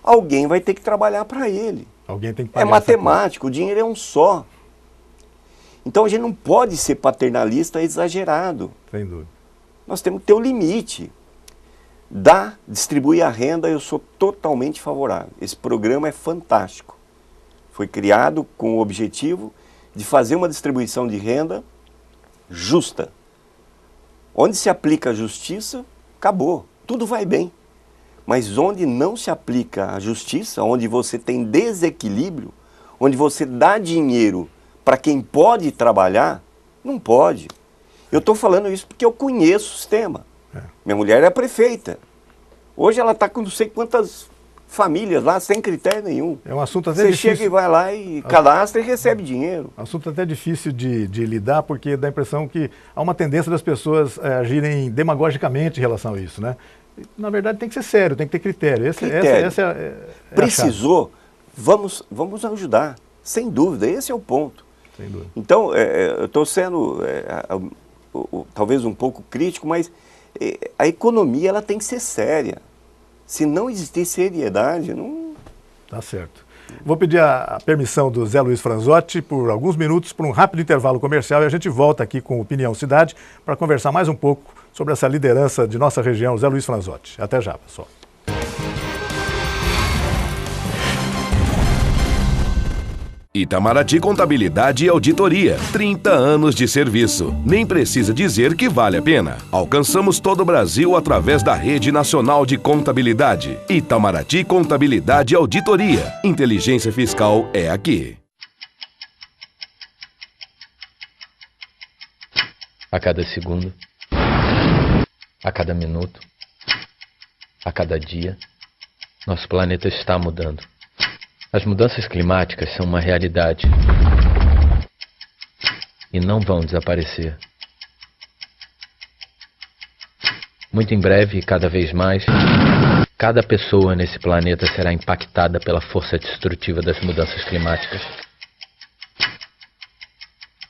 alguém vai ter que trabalhar para ele. Alguém tem que pagar. É matemático, o dinheiro é um só. Então a gente não pode ser paternalista exagerado. Sem dúvida. Nós temos que ter o limite. Distribuir a renda, eu sou totalmente favorável. Esse programa é fantástico. Foi criado com o objetivo de fazer uma distribuição de renda justa. Onde se aplica a justiça, acabou. Tudo vai bem. Mas onde não se aplica a justiça, onde você tem desequilíbrio, onde você dá dinheiro para quem pode trabalhar, não pode. Eu estou falando isso porque eu conheço o sistema. Minha mulher é prefeita. Hoje ela está com não sei quantas famílias lá, sem critério nenhum. É um assunto até Você difícil. chega e vai lá e cadastra e recebe dinheiro. Assunto até difícil de lidar, porque dá a impressão que há uma tendência das pessoas agirem demagogicamente em relação a isso, né? Na verdade tem que ser sério, tem que ter critério. Essa é Precisou, vamos ajudar, sem dúvida, esse é o ponto. Sem dúvida. Então, eu estou sendo talvez um pouco crítico, mas a economia ela tem que ser séria. Se não existir seriedade, não... Tá certo. Vou pedir a permissão do Zé Luiz Franzotti por alguns minutos para um rápido intervalo comercial e a gente volta aqui com o Opinião Cidade para conversar mais um pouco sobre essa liderança de nossa região, Zé Luiz Franzotti. Até já, pessoal. Itamaraty Contabilidade e Auditoria. 30 anos de serviço. Nem precisa dizer que vale a pena. Alcançamos todo o Brasil através da Rede Nacional de Contabilidade. Itamaraty Contabilidade e Auditoria. Inteligência fiscal é aqui. A cada segundo, a cada minuto, a cada dia, nosso planeta está mudando. As mudanças climáticas são uma realidade e não vão desaparecer. Muito em breve, e cada vez mais, cada pessoa nesse planeta será impactada pela força destrutiva das mudanças climáticas.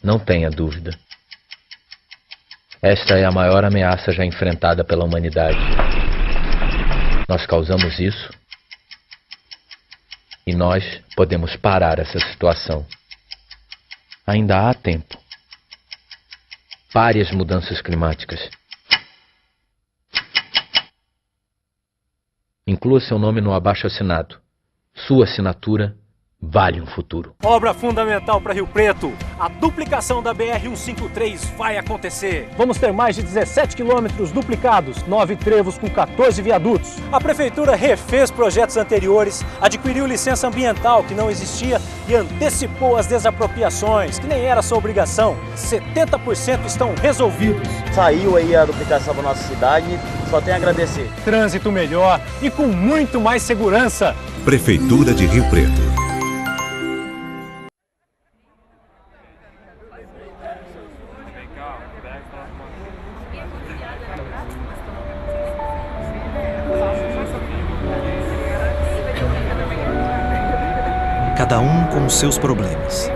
Não tenha dúvida. Esta é a maior ameaça já enfrentada pela humanidade. Nós causamos isso e nós podemos parar essa situação. Ainda há tempo. Pare as mudanças climáticas. Inclua seu nome no abaixo-assinado. Sua assinatura vale um futuro. Obra fundamental para Rio Preto. A duplicação da BR-153 vai acontecer. Vamos ter mais de 17 quilômetros duplicados, 9 trevos com 14 viadutos. A Prefeitura refez projetos anteriores, adquiriu licença ambiental que não existia e antecipou as desapropriações, que nem era sua obrigação. 70% estão resolvidos. Saiu aí a duplicação da nossa cidade, só tem a agradecer. Trânsito melhor e com muito mais segurança. Prefeitura de Rio Preto. Cada um com os seus problemas.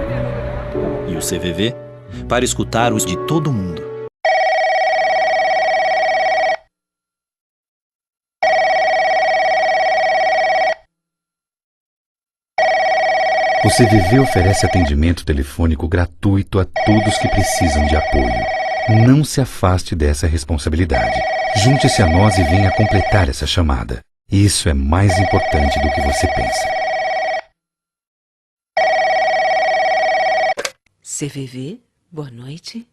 E o CVV para escutar os de todo mundo. O CVV oferece atendimento telefônico gratuito a todos que precisam de apoio. Não se afaste dessa responsabilidade. Junte-se a nós e venha completar essa chamada. Isso é mais importante do que você pensa. CVV, boa noite.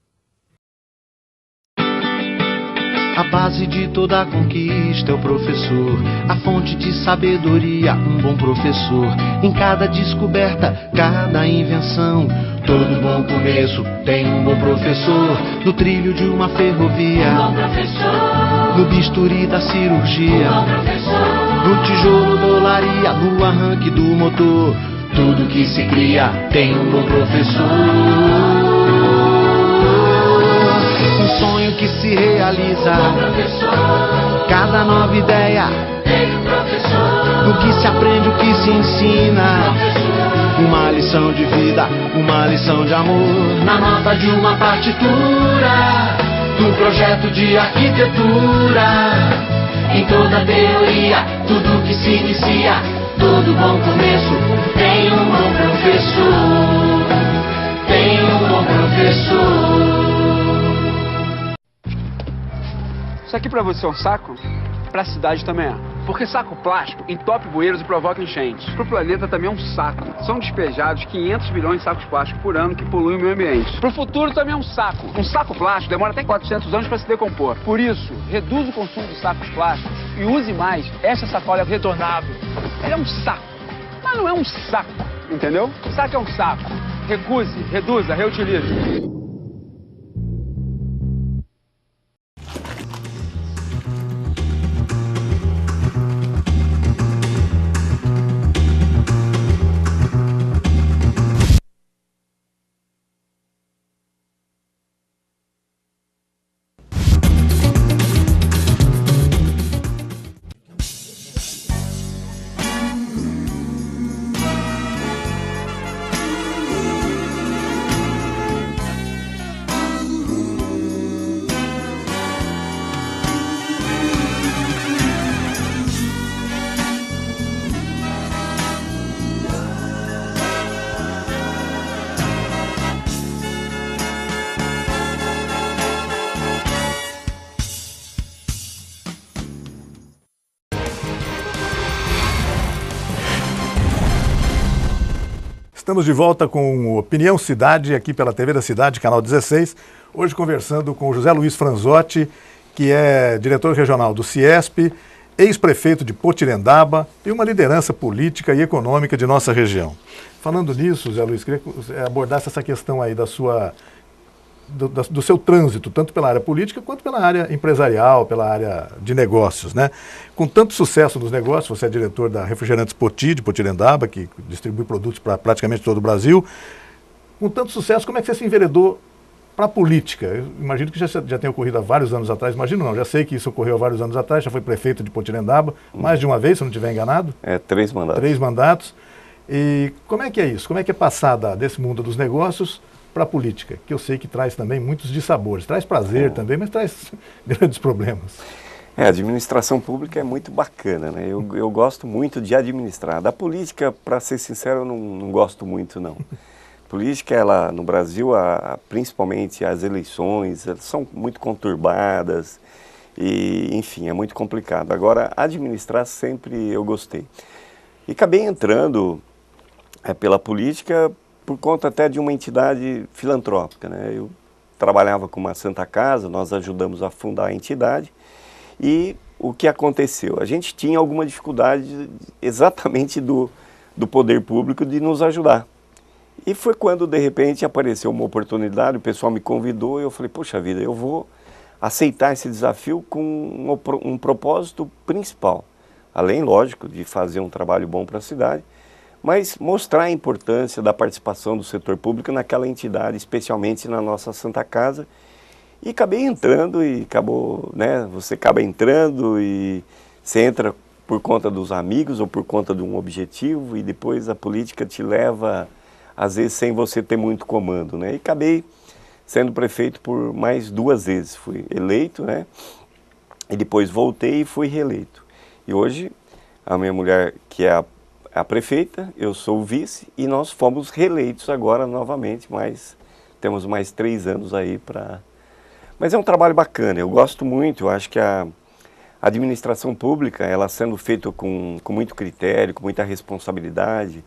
A base de toda conquista é o professor, a fonte de sabedoria, um bom professor. Em cada descoberta, cada invenção, todo bom começo tem um bom professor. No trilho de uma ferrovia, um bom professor. No bisturi da cirurgia, um bom professor. No tijolo da olaria, no arranque do motor, tudo que se cria tem um bom professor. Um sonho que se realiza, cada nova ideia, no que se aprende, o que se ensina, uma lição de vida, uma lição de amor, na nota de uma partitura, do projeto de arquitetura, em toda teoria, tudo que se inicia, todo bom começo tem um bom professor, tem um bom professor. Isso aqui pra você é um saco? Pra cidade também é. Porque saco plástico entope bueiros e provoca enchentes. Pro planeta também é um saco. São despejados 500 bilhões de sacos plásticos por ano que poluem o meio ambiente. Pro futuro também é um saco. Um saco plástico demora até 400 anos para se decompor. Por isso, reduza o consumo de sacos plásticos e use mais essa sacola retornável. Ele é um saco, mas não é um saco, entendeu? Saco é um saco. Recuse, reduza, reutilize. Estamos de volta com Opinião Cidade, aqui pela TV da Cidade, canal 16. Hoje conversando com o José Luiz Franzotti, que é diretor regional do CIESP, ex-prefeito de Potirendaba e uma liderança política e econômica de nossa região. Falando nisso, José Luiz, queria que você abordasse essa questão aí do seu trânsito, tanto pela área política quanto pela área empresarial, pela área de negócios, né? Com tanto sucesso nos negócios, você é diretor da Refrigerantes Poti, de Potirendaba, que distribui produtos para praticamente todo o Brasil. Com tanto sucesso, como é que você se enveredou para a política? Eu imagino que já tenha ocorrido há vários anos atrás, imagino não, já sei que isso ocorreu há vários anos atrás, já foi prefeito de Potirendaba, mais de uma vez, se eu não estiver enganado. 3 mandatos. 3 mandatos. E como é que é isso? Como é que é passar desse mundo dos negócios para a política, que eu sei que traz também muitos dissabores, traz prazer também, mas traz grandes problemas. A administração pública é muito bacana, né? Eu gosto muito de administrar. Da política, para ser sincero, eu não gosto muito, não. Política, ela, no Brasil, principalmente as eleições, elas são muito conturbadas e, enfim, é muito complicado. Agora, administrar sempre eu gostei. E acabei entrando pela política por conta até de uma entidade filantrópica, né? Eu trabalhava com uma Santa Casa, nós ajudamos a fundar a entidade e o que aconteceu? A gente tinha alguma dificuldade exatamente do poder público de nos ajudar. E foi quando, de repente, apareceu uma oportunidade, o pessoal me convidou e eu falei, poxa vida, eu vou aceitar esse desafio com um propósito principal. Além, lógico, de fazer um trabalho bom para a cidade, mas mostrar a importância da participação do setor público naquela entidade, especialmente na nossa Santa Casa. E acabei entrando e acabou, né, você acaba entrando e você entra por conta dos amigos ou por conta de um objetivo e depois a política te leva, às vezes, sem você ter muito comando, né? E acabei sendo prefeito por mais 2 vezes. Fui eleito, né? E depois voltei e fui reeleito. E hoje, a minha mulher, que é a prefeita, eu sou o vice e nós fomos reeleitos agora novamente, mas temos mais 3 anos aí para... Mas é um trabalho bacana, eu gosto muito, eu acho que a administração pública, ela sendo feita com muito critério, com muita responsabilidade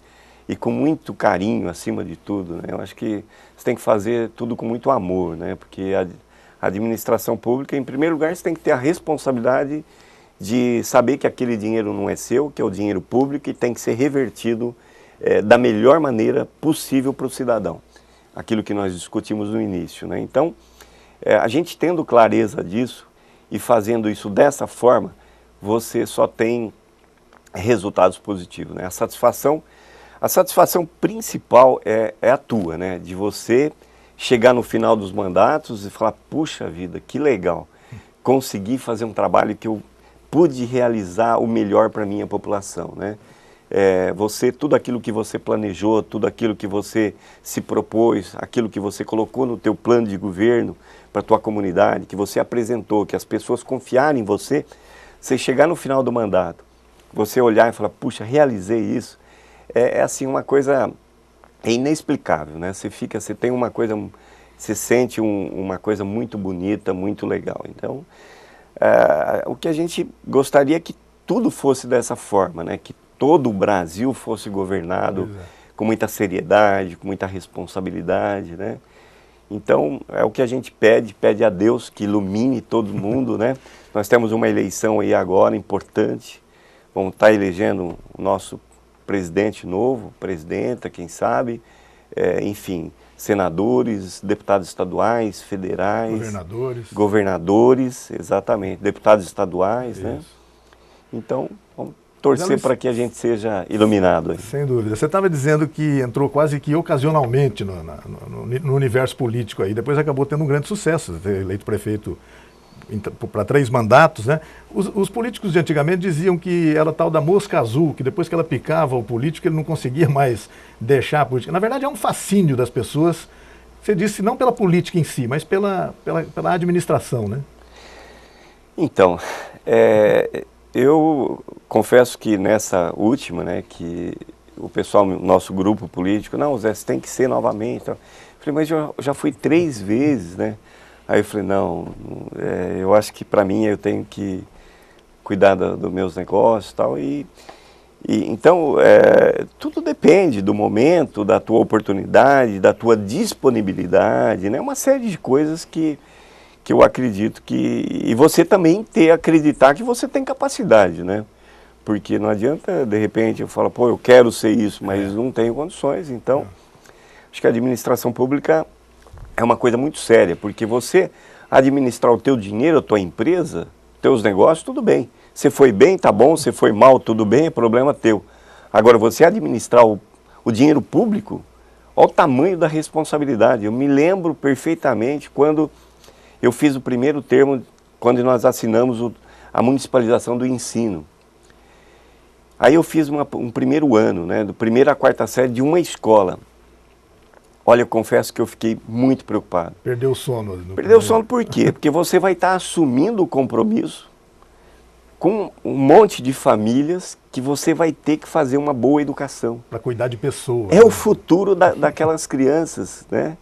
e com muito carinho acima de tudo, né? Eu acho que você tem que fazer tudo com muito amor, né? Porque a administração pública, em primeiro lugar, você tem que ter a responsabilidade de saber que aquele dinheiro não é seu, que é o dinheiro público e tem que ser revertido da melhor maneira possível para o cidadão. Aquilo que nós discutimos no início, né? Então, a gente tendo clareza disso e fazendo isso dessa forma, você só tem resultados positivos, né? A satisfação principal é a tua, né? De você chegar no final dos mandatos e falar, puxa vida, que legal, consegui fazer um trabalho que eu pude realizar o melhor para a minha população, né? Tudo aquilo que você planejou, tudo aquilo que você se propôs, aquilo que você colocou no teu plano de governo para a tua comunidade, que você apresentou, que as pessoas confiarem em você, você chegar no final do mandato, você olhar e falar, puxa, realizei isso, assim uma coisa inexplicável, né? Você tem uma coisa, você sente uma coisa muito bonita, muito legal. Então, o que a gente gostaria é que tudo fosse dessa forma, né? Que todo o Brasil fosse governado com muita seriedade, com muita responsabilidade, né? Então, é o que a gente pede a Deus que ilumine todo mundo, né? Nós temos uma eleição aí agora importante, vamos estar elegendo o nosso presidente novo, presidenta, quem sabe, enfim, senadores, deputados estaduais, federais, governadores, exatamente, deputados estaduais, né? Então, vamos torcer para que a gente seja iluminado. Aí. Sem dúvida. Você estava dizendo que entrou quase que ocasionalmente no universo político aí, depois acabou tendo um grande sucesso, ter eleito prefeito para 3 mandatos, né? Os políticos de antigamente diziam que era tal da mosca azul, que depois que ela picava o político, ele não conseguia mais deixar a política. Na verdade, é um fascínio das pessoas, você disse, não pela política em si, mas pela administração, né? Então, eu confesso que nessa última, né, que o pessoal, nosso grupo político, não, Zé, você tem que ser novamente. Eu falei, mas eu já fui 3 vezes, né? Aí eu falei, não, eu acho que para mim eu tenho que cuidar dos meus negócios e tal. E Então, tudo depende do momento, da tua oportunidade, da tua disponibilidade, né? Uma série de coisas que eu acredito que... E você também acreditar que você tem capacidade, né? Porque não adianta, de repente, eu falo, pô, eu quero ser isso, mas não tenho condições. Então, acho que a administração pública é uma coisa muito séria, porque você administrar o teu dinheiro, a tua empresa, teus negócios, tudo bem. Você foi bem, tá bom, você foi mal, tudo bem, é problema teu. Agora, você administrar o dinheiro público, olha o tamanho da responsabilidade. Eu me lembro perfeitamente quando eu fiz o primeiro termo, quando nós assinamos a municipalização do ensino. Aí eu fiz um primeiro ano, né, do primeiro à quarta série de uma escola. Olha, eu confesso que eu fiquei muito preocupado. Perdeu o sono. Perdeu o sono por quê? Porque você vai estar assumindo o compromisso com um monte de famílias que você vai ter que fazer uma boa educação. Para cuidar de pessoas. É o futuro daquelas crianças, né?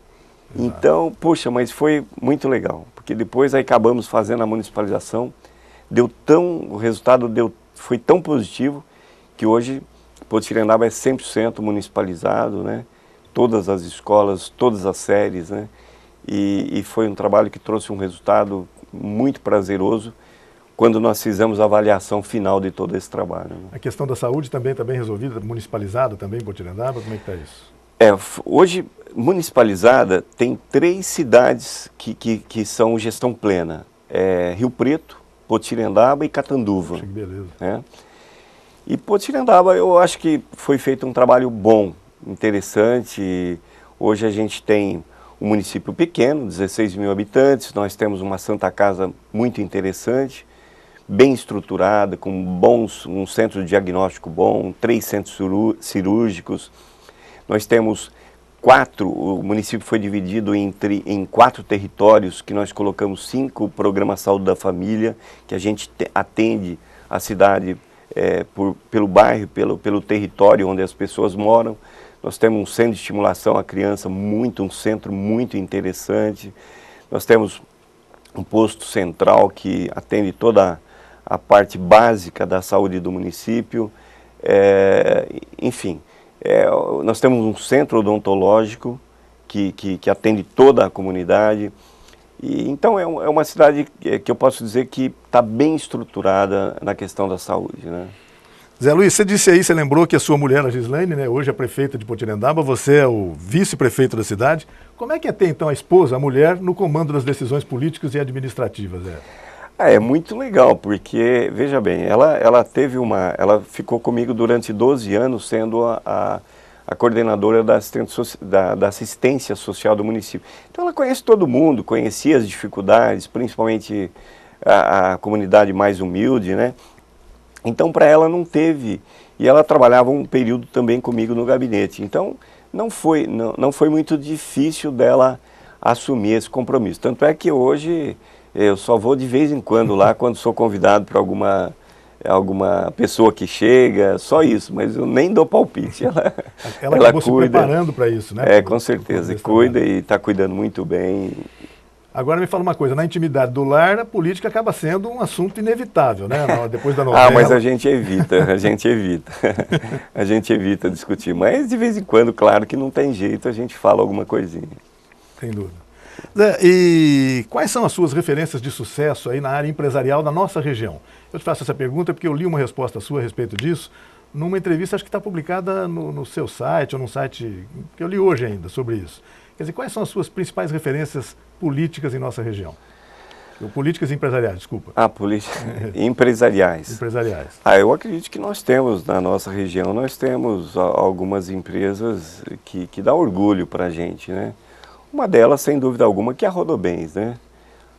Exato. Então, poxa, mas foi muito legal. Porque depois aí acabamos fazendo a municipalização. O resultado foi tão positivo que hoje Potirendaba é 100% municipalizado, né? Todas as escolas, todas as séries, né? E foi um trabalho que trouxe um resultado muito prazeroso quando nós fizemos a avaliação final de todo esse trabalho. Né? A questão da saúde também está bem resolvida, municipalizada também, Potirendaba, como é que está isso? Hoje, municipalizada, tem 3 cidades que são gestão plena. Rio Preto, Potirendaba e Catanduva. Que beleza. Né? E Potirendaba, eu acho que foi feito um trabalho bom, interessante. Hoje a gente tem um município pequeno, 16 mil habitantes, nós temos uma Santa Casa muito interessante, bem estruturada, com um centro de diagnóstico bom, 3 centros cirúrgicos. Nós temos 4, o município foi dividido em 4 territórios, que nós colocamos 5 programas Saúde da Família, que a gente atende a cidade pelo bairro, pelo território onde as pessoas moram. Nós temos um centro de estimulação à criança, um centro muito interessante. Nós temos um posto central que atende toda a parte básica da saúde do município. Enfim, nós temos um centro odontológico que atende toda a comunidade. Então é uma cidade que eu posso dizer que está bem estruturada na questão da saúde, né? Zé Luiz, você disse aí, você lembrou que a sua mulher, a Gislaine, né, hoje é prefeita de Potirendaba, você é o vice-prefeito da cidade. Como é que é ter, então, a esposa, a mulher, no comando das decisões políticas e administrativas, Zé? É muito legal, porque, veja bem, ela ficou comigo durante 12 anos sendo a coordenadora da assistência social do município. Então ela conhece todo mundo, conhecia as dificuldades, principalmente a comunidade mais humilde, né? Então para ela não teve, e ela trabalhava um período também comigo no gabinete, então não foi muito difícil dela assumir esse compromisso. Tanto é que hoje eu só vou de vez em quando lá, quando sou convidado para alguma pessoa que chega, só isso, mas eu nem dou palpite. Ela acabou se preparando para isso, né? Com certeza, cuida e está cuidando muito bem. Agora me fala uma coisa, na intimidade do lar, a política acaba sendo um assunto inevitável, né? Depois da novela. Mas a gente evita, a gente evita discutir, mas de vez em quando, claro que não tem jeito, a gente fala alguma coisinha. Sem dúvida. Zé, e quais são as suas referências de sucesso aí na área empresarial da nossa região? Eu te faço essa pergunta porque eu li uma resposta sua a respeito disso numa entrevista, acho que está publicada no seu site ou num site que eu li hoje ainda sobre isso. Quer dizer, quais são as suas principais referências políticas em nossa região? Políticas empresariais, desculpa. Empresariais. Empresariais. Eu acredito que nós temos, na nossa região, nós temos algumas empresas que dão orgulho para a gente, né? Uma delas, sem dúvida alguma, que é a Rodobens, né?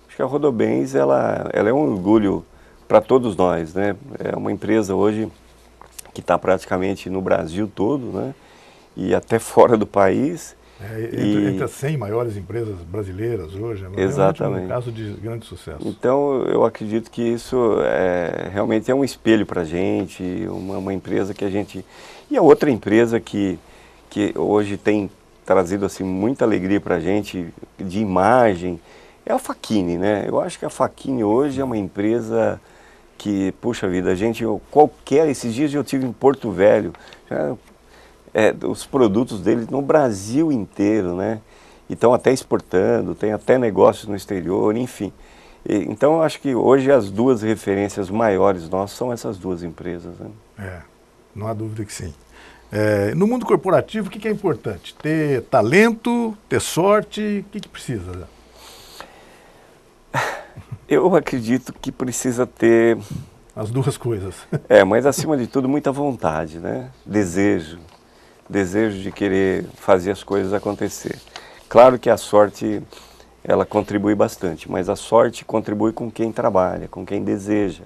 Acho que a Rodobens, ela é um orgulho para todos nós, né? É uma empresa hoje que está praticamente no Brasil todo, né? E até fora do país. Entre as 100 maiores empresas brasileiras hoje, exatamente. É um caso de grande sucesso. Então, eu acredito que isso realmente é um espelho para a gente, uma empresa que a gente... E a outra empresa que hoje tem trazido assim, muita alegria para a gente, de imagem, é a Facchini, né? Eu acho que a Facchini hoje é uma empresa que, puxa vida, esses dias eu tive em Porto Velho, os produtos deles no Brasil inteiro, né? E estão até exportando, tem até negócios no exterior, enfim. Então eu acho que hoje as duas referências maiores nossas são essas duas empresas, né? Não há dúvida que sim. No mundo corporativo, o que é importante? Ter talento, ter sorte, o que precisa? Eu acredito que precisa ter... As duas coisas. Mas acima de tudo, muita vontade, né? Desejo de querer fazer as coisas acontecer. Claro que a sorte, ela contribui bastante, mas a sorte contribui com quem trabalha, com quem deseja,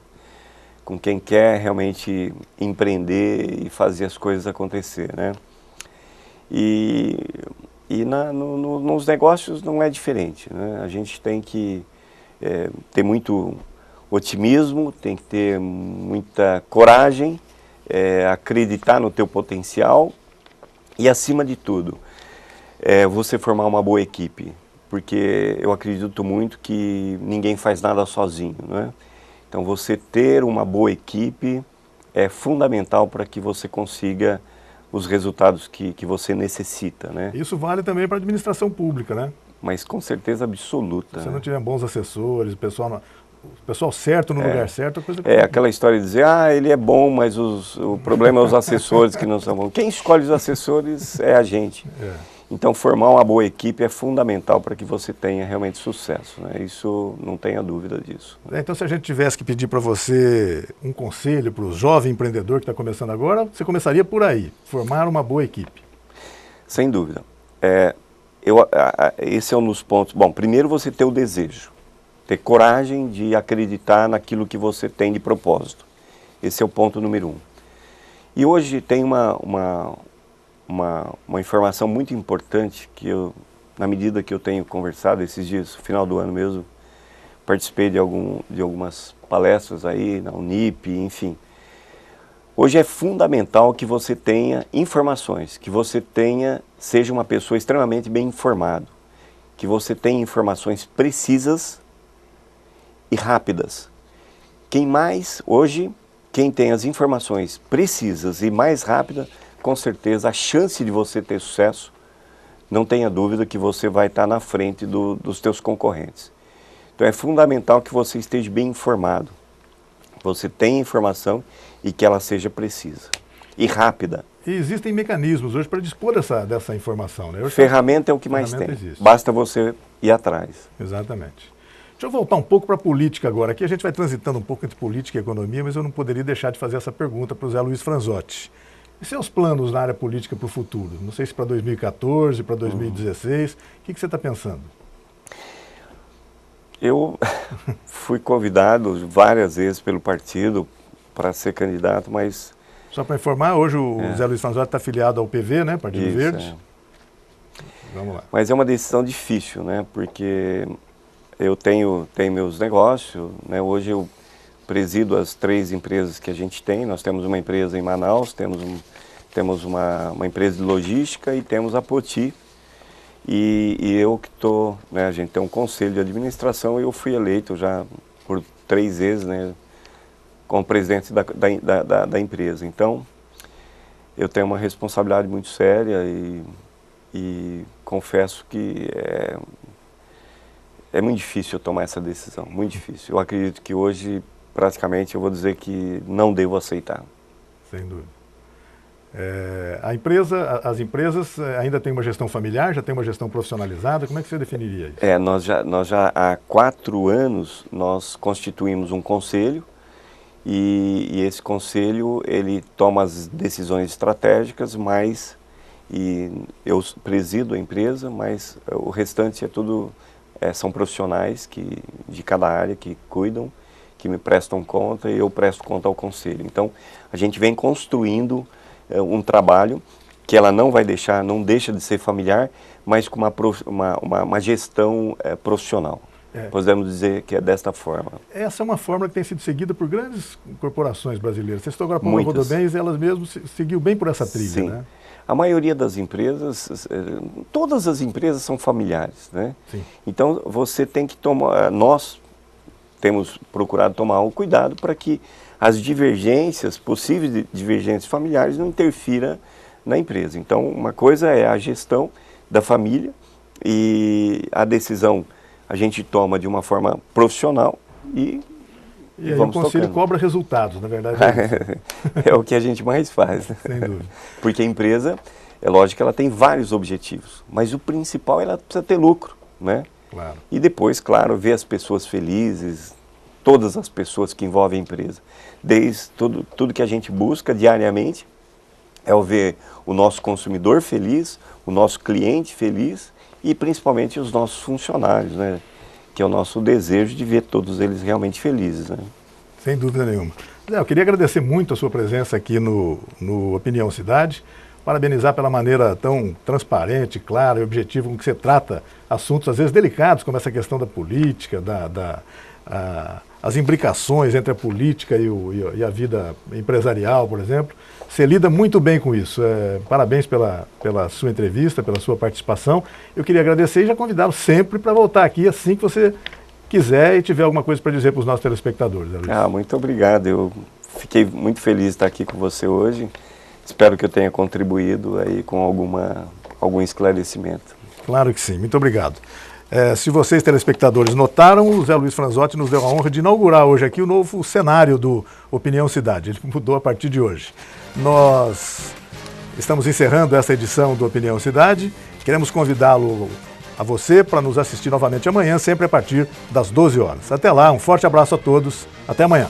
com quem quer realmente empreender e fazer as coisas acontecer, né? Nos negócios não é diferente, né? A gente tem que ter muito otimismo, tem que ter muita coragem, acreditar no teu potencial e, acima de tudo, você formar uma boa equipe, porque eu acredito muito que ninguém faz nada sozinho, né? Então você ter uma boa equipe é fundamental para que você consiga os resultados que você necessita, né? Isso vale também para a administração pública, né? Mas com certeza absoluta. Se não tiver bons assessores, o pessoal certo no lugar certo, a coisa... aquela história de dizer, ele é bom, mas o problema é os assessores que não são bons. Quem escolhe os assessores é a gente. Então, formar uma boa equipe é fundamental para que você tenha realmente sucesso, né? Isso, não tenha dúvida disso. Então, se a gente tivesse que pedir para você um conselho para o jovem empreendedor que está começando agora, você começaria por aí, formar uma boa equipe. Sem dúvida. Esse é um dos pontos. Bom, primeiro você ter o desejo, ter coragem de acreditar naquilo que você tem de propósito. Esse é o ponto número 1. E hoje tem uma informação muito importante que na medida que eu tenho conversado esses dias, no final do ano mesmo, participei de algumas palestras aí na Unip, enfim. Hoje é fundamental que você tenha informações, que você seja uma pessoa extremamente bem informada, que você tenha informações precisas e rápidas. Quem tem as informações precisas e mais rápidas, com certeza a chance de você ter sucesso, não tenha dúvida que você vai estar na frente dos teus concorrentes. Então é fundamental que você esteja bem informado, você tenha informação e que ela seja precisa e rápida. E existem mecanismos hoje para dispor dessa informação, né? Ferramenta é o que mais tem, basta você ir atrás. Exatamente. Deixa eu voltar um pouco para a política agora. Aqui a gente vai transitando um pouco entre política e economia, mas eu não poderia deixar de fazer essa pergunta para o Zé Luiz Franzotti. E seus planos na área política para o futuro? Não sei se para 2014, para 2016, o que você está pensando? Eu fui convidado várias vezes pelo partido para ser candidato, mas... Só para informar, hoje o Zé Luiz Franzotti está afiliado ao PV, né? Partido Verde. Vamos lá. Mas é uma decisão difícil, né? Porque eu tenho meus negócios, né? Hoje eu presido as 3 empresas que a gente tem. Nós temos uma empresa em Manaus, temos uma empresa de logística e temos a Poti. E eu que estou, né, a gente tem um conselho de administração e eu fui eleito já por 3 vezes, né, como presidente da empresa. Então, eu tenho uma responsabilidade muito séria e confesso que é muito difícil eu tomar essa decisão, muito difícil. Eu acredito que hoje, praticamente, eu vou dizer que não devo aceitar. Sem dúvida. As empresas ainda têm uma gestão familiar, já tem uma gestão profissionalizada, como é que você definiria isso? Nós já há 4 anos nós constituímos um conselho e esse conselho ele toma as decisões estratégicas, e eu presido a empresa, mas o restante é tudo, são profissionais de cada área que cuidam, que me prestam conta e eu presto conta ao conselho. Então a gente vem construindo um trabalho que ela não deixa de ser familiar, mas com uma gestão profissional. Podemos dizer que é desta forma. Essa é uma fórmula que tem sido seguida por grandes corporações brasileiras. Você citou agora a Paulo Rodobens, elas mesmas seguiu bem por essa trilha, sim, né? A maioria das empresas, todas as empresas são familiares, né? Sim. Então você tem que tomar, nós temos procurado tomar um cuidado para que as divergências, possíveis divergências familiares, não interfiram na empresa. Então, uma coisa é a gestão da família e a decisão a gente toma de uma forma profissional e aí vamos o conselho tocando. cobra resultados, na verdade. É o que a gente mais faz. Né? Sem dúvida. Porque a empresa, é lógico que ela tem vários objetivos, mas o principal ela precisa ter lucro, né? Claro. E depois, claro, ver as pessoas felizes, todas as pessoas que envolvem a empresa. Desde tudo que a gente busca diariamente é o ver o nosso consumidor feliz, o nosso cliente feliz e principalmente os nossos funcionários, né? Que é o nosso desejo de ver todos eles realmente felizes. Né? Sem dúvida nenhuma. Zé, eu queria agradecer muito a sua presença aqui no Opinião Cidade, parabenizar pela maneira tão transparente, clara e objetiva com que você trata assuntos às vezes delicados, como essa questão da política, as imbricações entre a política e a vida empresarial, por exemplo. Você lida muito bem com isso. Parabéns pela sua entrevista, pela sua participação. Eu queria agradecer e já convidá-lo sempre para voltar aqui assim que você quiser e tiver alguma coisa para dizer para os nossos telespectadores. Muito obrigado. Eu fiquei muito feliz de estar aqui com você hoje. Espero que eu tenha contribuído aí com algum esclarecimento. Claro que sim. Muito obrigado. Se vocês, telespectadores, notaram, o Zé Luiz Franzotti nos deu a honra de inaugurar hoje aqui o novo cenário do Opinião Cidade. Ele mudou a partir de hoje. Nós estamos encerrando essa edição do Opinião Cidade. Queremos convidá-lo a você para nos assistir novamente amanhã, sempre a partir das 12 horas. Até lá, um forte abraço a todos. Até amanhã.